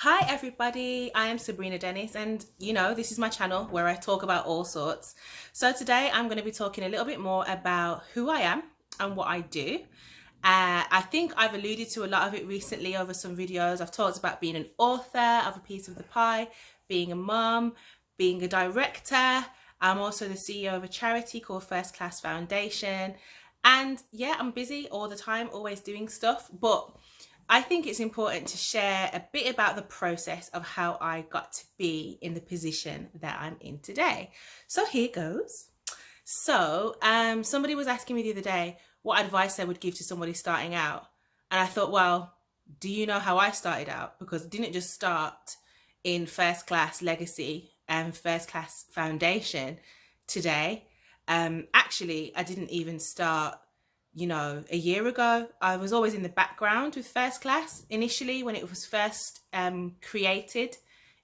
Hi everybody, I am Sabrina Dennis and this is my channel where I talk about all sorts. So today I'm going to be talking a little bit more about who I am and what I do. I think I've alluded to a lot of it recently over some videos. I've talked about being an author of A Piece of the Pie, being a mum, being a director. I'm also the CEO of a charity called First Class Foundation. And yeah, I'm busy all the time, always doing stuff, but I think it's important to share a bit about the process of how I got to be in the position that I'm in today. So here goes. Somebody was asking me the other day what advice I would give to somebody starting out. And I thought, well, do you know how I started out? Because I didn't just start in First Class Legacy and First Class Foundation today. Actually, I didn't even start a year ago. I was always in the background with First Class initially when it was first created.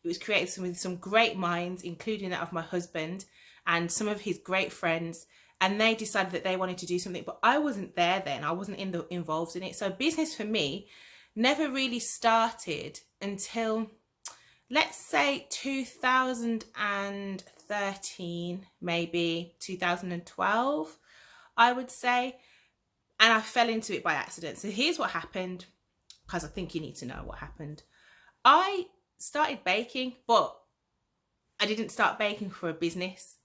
It was created with some great minds, including that of my husband and some of his great friends. And they decided that they wanted to do something, but I wasn't there then. I wasn't involved in it. So business for me never really started until, let's say, 2013, maybe 2012, I would say. And I fell into it by accident. So here's what happened, because I think you need to know what happened. I started baking, but I didn't start baking for a business.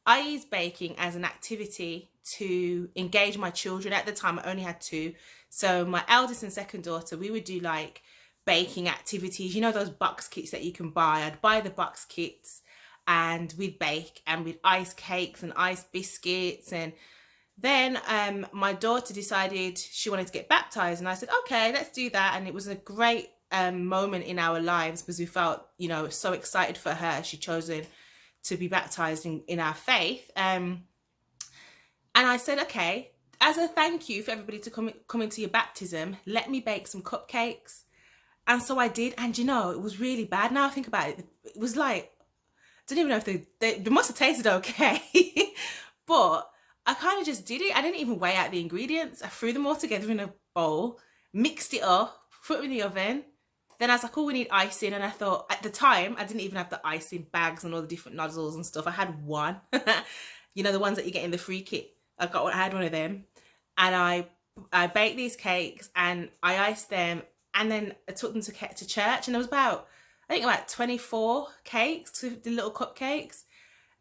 I used baking as an activity to engage my children. At the time, I only had two. So my eldest and second daughter, we would do like baking activities. You know those box kits that you can buy? I'd buy the box kits and we'd bake and we'd ice cakes and ice biscuits. And then my daughter decided she wanted to get baptized, and I said, okay, let's do that. And it was a great moment in our lives because we felt, so excited for her. She'd chosen to be baptized in our faith. And I said, okay, as a thank you for everybody to come into your baptism, let me bake some cupcakes. And so I did. And it was really bad. Now I think about it, it was like, I don't even know if they must have tasted okay. But I kind of just did it. I didn't even weigh out the ingredients. I threw them all together in a bowl, mixed it up, put them in the oven. Then I was like, oh, we need icing. And I thought, at the time, I didn't even have the icing bags and all the different nozzles and stuff. I had one, the ones that you get in the free kit. I had one of them. And I baked these cakes and I iced them. And then I took them to church. And there was about 24 cakes, the little cupcakes.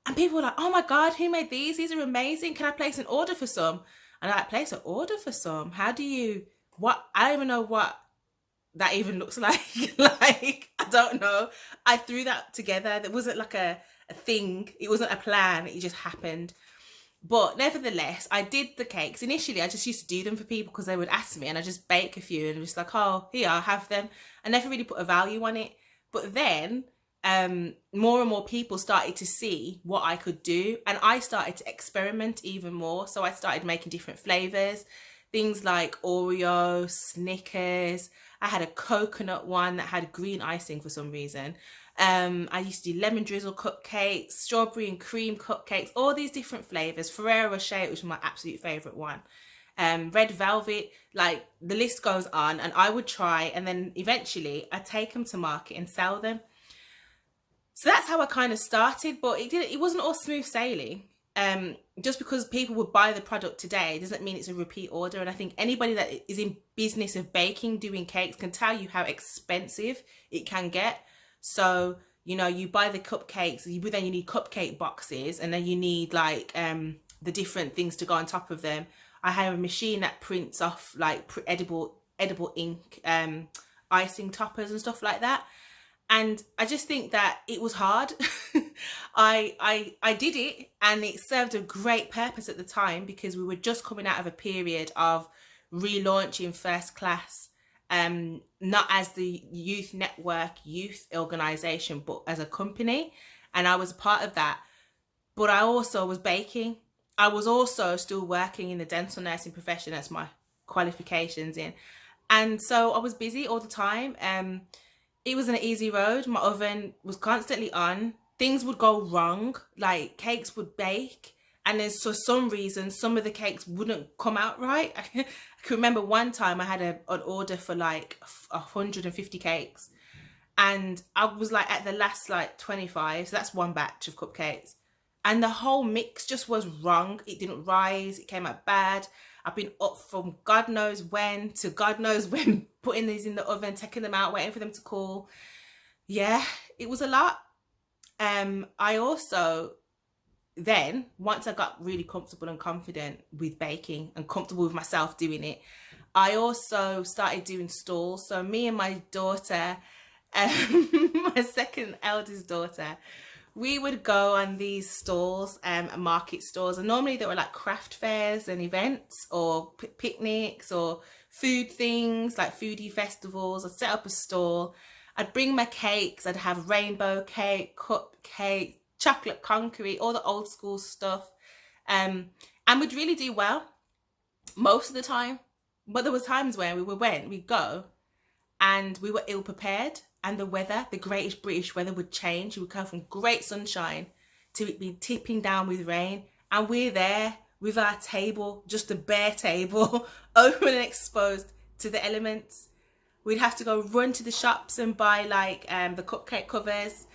And people were like, oh my God, who made these? These are amazing. Can I place an order for some? And I like, place an order for some? How do you, what? I don't even know what that even looks like. Like, I don't know. I threw that together. There wasn't like a thing. It wasn't a plan. It just happened. But nevertheless, I did the cakes. Initially, I just used to do them for people because they would ask me and I just bake a few and it was like, oh, here, I'll have them. I never really put a value on it. But then more and more people started to see what I could do, and I started to experiment even more. So I started making different flavors, things like Oreo, Snickers. I had a coconut one that had green icing for some reason. I used to do lemon drizzle cupcakes, strawberry and cream cupcakes, all these different flavors. Ferrero Rocher, which was my absolute favorite one. Red velvet, like the list goes on. And I would try, and then eventually I'd take them to market and sell them. So that's how I kind of started, but it wasn't all smooth sailing. Just because people would buy the product today doesn't mean it's a repeat order. And I think anybody that is in business of baking, doing cakes, can tell you how expensive it can get. So, you buy the cupcakes, then you need cupcake boxes, and then you need like the different things to go on top of them. I have a machine that prints off like edible ink, icing toppers and stuff like that. And I just think that it was hard. I did it, and it served a great purpose at the time because we were just coming out of a period of relaunching First Class, not as the youth network, youth organization, but as a company. And I was a part of that. But I also was baking. I was also still working in the dental nursing profession. That's my qualifications in. And so I was busy all the time. It was an easy road. My oven was constantly on. Things would go wrong, like cakes would bake, and then for some reason, some of the cakes wouldn't come out right. I can remember one time I had an order for like 150 cakes, And I was like at the last like 25, so that's one batch of cupcakes. And the whole mix just was wrong. It didn't rise, it came out bad. I've been up from God knows when to God knows when, putting these in the oven, taking them out, waiting for them to cool. Yeah, it was a lot. I also then, once I got really comfortable and confident with baking and comfortable with myself doing it, I also started doing stalls. So me and my daughter, my second eldest daughter, we would go on these stalls, market stores, and normally they were like craft fairs and events or picnics or food things like foodie festivals. I'd set up a stall. I'd bring my cakes. I'd have rainbow cake, cupcake, chocolate concrete, all the old school stuff, and we'd really do well most of the time. But there was times where we'd go and we were ill prepared, and the weather, the great British weather, would change. We would go from great sunshine to it being tipping down with rain, and we're there with our table, just a bare table, open and exposed to the elements. We'd have to go run to the shops and buy like the cupcake covers.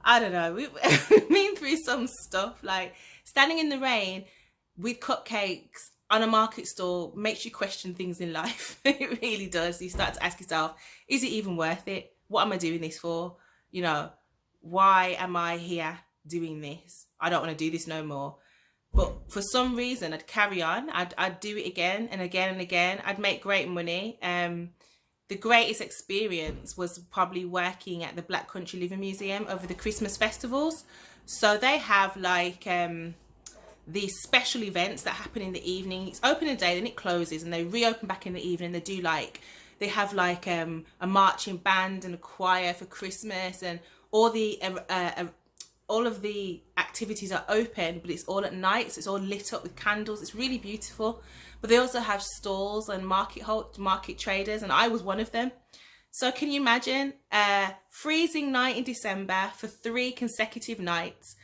I don't know, we've been through some stuff. Like standing in the rain with cupcakes on a market stall makes you question things in life. It really does. You start to ask yourself, is it even worth it? What am I doing this for? You know, why am I here doing this? I don't want to do this no more. But for some reason, I'd carry on. I'd do it again and again and again. I'd make great money. The greatest experience was probably working at the Black Country Living Museum over the Christmas festivals. So they have like these special events that happen in the evening. It's open in the day, then it closes, and they reopen back in the evening. They have like a marching band and a choir for Christmas, and all of the activities are open, but it's all at night, so it's all lit up with candles. It's really beautiful. But they also have stalls and market traders, and I was one of them. So can you imagine a freezing night in December for 3 consecutive nights,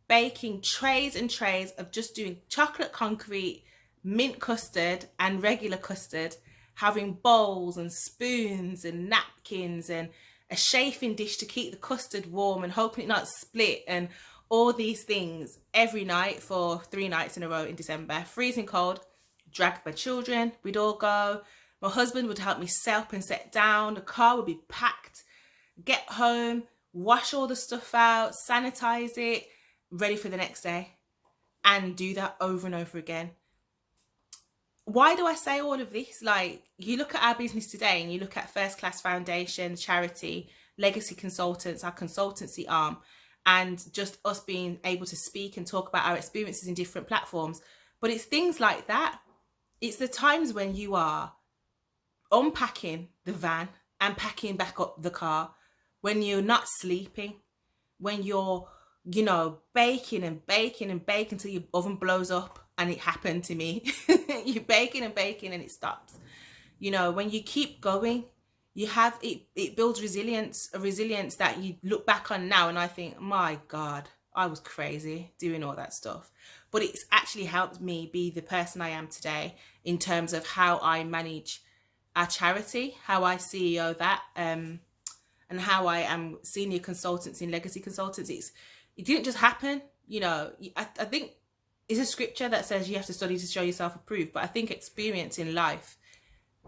baking trays and trays of just doing chocolate concrete, mint custard and regular custard, having bowls and spoons and napkins and a chafing dish to keep the custard warm and hoping it not split, and all these things every night for 3 nights in a row in December. Freezing cold, dragged my children, we'd all go. My husband would help me set up and set down. The car would be packed. Get home, wash all the stuff out, sanitize it, ready for the next day, and do that over and over again. Why do I say all of this? Like, you look at our business today and you look at First Class Foundation, charity, Legacy Consultants, our consultancy arm, and just us being able to speak and talk about our experiences in different platforms. But it's things like that. It's the times when you are unpacking the van and packing back up the car, when you're not sleeping, when you're, you know, baking and baking and baking till your oven blows up. And it happened to me. You're baking and baking and it stops. You know, when you keep going, you have it builds resilience, a resilience that you look back on now and I think, my God, I was crazy doing all that stuff. But it's actually helped me be the person I am today in terms of how I manage our charity, how I CEO that, and how I am senior consultants in Legacy Consultants. It didn't just happen. You know, I think it's a scripture that says you have to study to show yourself approved, but I think experience in life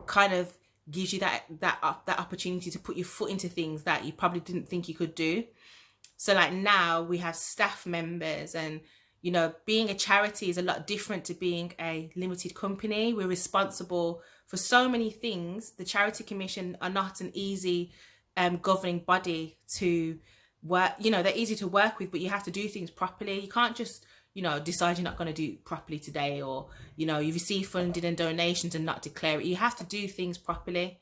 kind of gives you that opportunity to put your foot into things that you probably didn't think you could do. So like now we have staff members, and you know, being a charity is a lot different to being a limited company. We're responsible for so many things. The Charity Commission are not an easy governing body to work, you know, they're easy to work with, but you have to do things properly. You can't just, you know, decide you're not going to do it properly today, or, you know, you receive funding and donations and not declare it. You have to do things properly.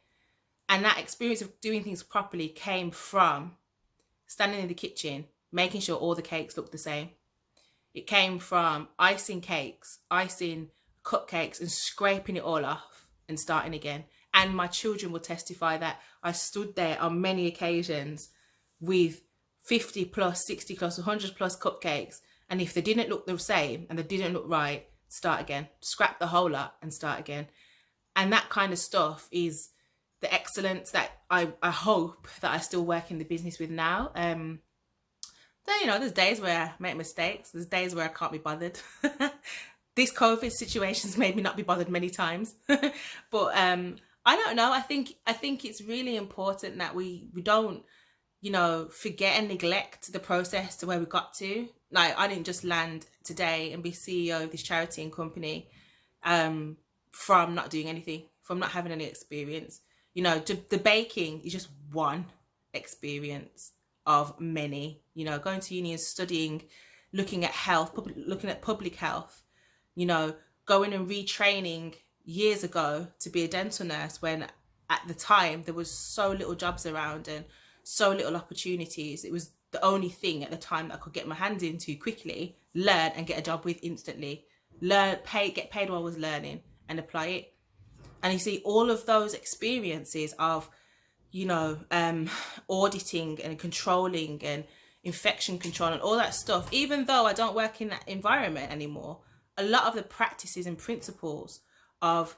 And that experience of doing things properly came from standing in the kitchen, making sure all the cakes look the same. It came from icing cakes, icing cupcakes and scraping it all off and starting again. And my children will testify that I stood there on many occasions with 50 plus, 60 plus, 100 plus cupcakes. And if they didn't look the same and they didn't look right, start again, scrap the whole lot and start again. And that kind of stuff is the excellence that I hope that I still work in the business with now. Then, you know, there's days where I make mistakes. There's days where I can't be bothered. This COVID situation's made me not be bothered many times. But I don't know. I think it's really important that we don't, you know, forget and neglect the process to where we got to. Like, I didn't just land today and be CEO of this charity and company from not doing anything, from not having any experience. You know, the baking is just one experience of many. You know, going to uni and studying, looking at health, looking at public health, you know, going and retraining years ago to be a dental nurse when at the time there was so little jobs around and so little opportunities. It was the only thing at the time that I could get my hands into quickly, learn and get a job with instantly. Get paid while I was learning and apply it. And you see all of those experiences of, you know, auditing and controlling and infection control and all that stuff, even though I don't work in that environment anymore, a lot of the practices and principles of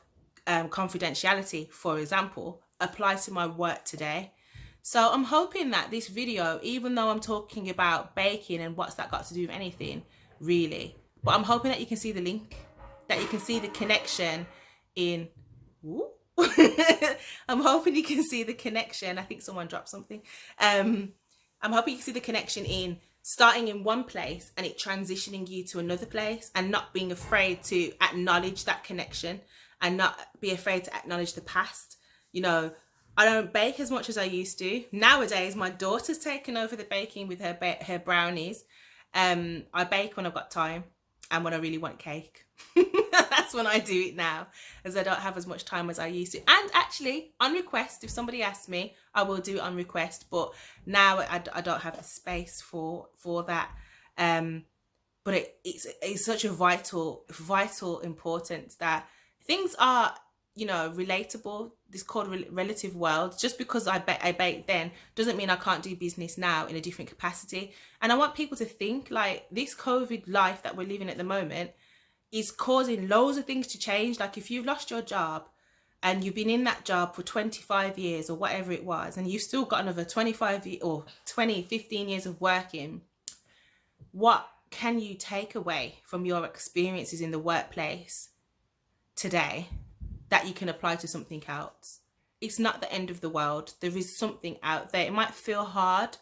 confidentiality, for example, apply to my work today. So I'm hoping that this video, even though I'm talking about baking and what's that got to do with anything, really, but I'm hoping that you can see the link, that you can see the connection in... I'm hoping you can see the connection. I think someone dropped something. I'm hoping you can see the connection in starting in one place and it transitioning you to another place, and not being afraid to acknowledge that connection and not be afraid to acknowledge the past. You know, I don't bake as much as I used to. Nowadays, my daughter's taken over the baking with her brownies. I bake when I've got time and when I really want cake. That's when I do it now, as I don't have as much time as I used to. And actually, on request, if somebody asks me, I will do it on request. But now I don't have the space for that. But it's such a vital importance that things are, you know, relatable. This called relative world. Just because I bake then doesn't mean I can't do business now in a different capacity. And I want people to think like this COVID life that we're living at the moment is causing loads of things to change. Like, if you've lost your job and you've been in that job for 25 years or whatever it was, and you've still got another 15 years of working, what can you take away from your experiences in the workplace today that you can apply to something else? It's not the end of the world. There is something out there. It might feel hard,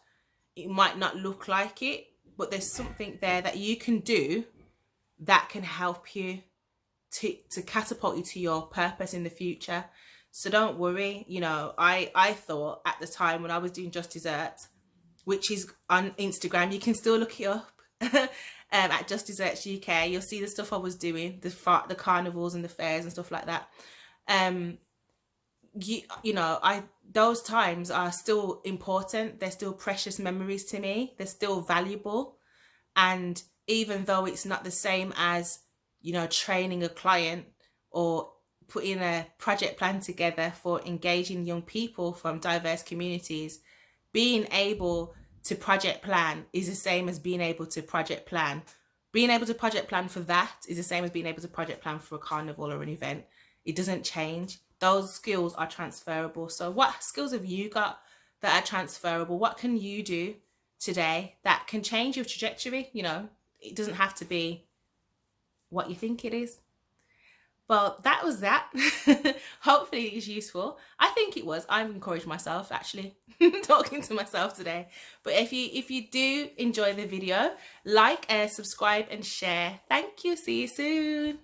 it might not look like it, but there's something there that you can do that can help you to catapult you to your purpose in the future. So don't worry. You know, I thought at the time when I was doing Just Desserts, which is on Instagram, you can still look it up at Just Desserts UK. You'll see the stuff I was doing, the carnivals and the fairs and stuff like that. You know, those times are still important. They're still precious memories to me. They're still valuable. And even though it's not the same as, you know, training a client or putting a project plan together for engaging young people from diverse communities, being able to project plan is the same as being able to project plan. Being able to project plan for that is the same as being able to project plan for a carnival or an event. It doesn't change. Those skills are transferable. So what skills have you got that are transferable? What can you do today that can change your trajectory? You know, it doesn't have to be what you think it is. Well, that was that. Hopefully it was useful. I think it was. I've encouraged myself actually talking to myself today. But if you do enjoy the video, like, subscribe and share. Thank you. See you soon.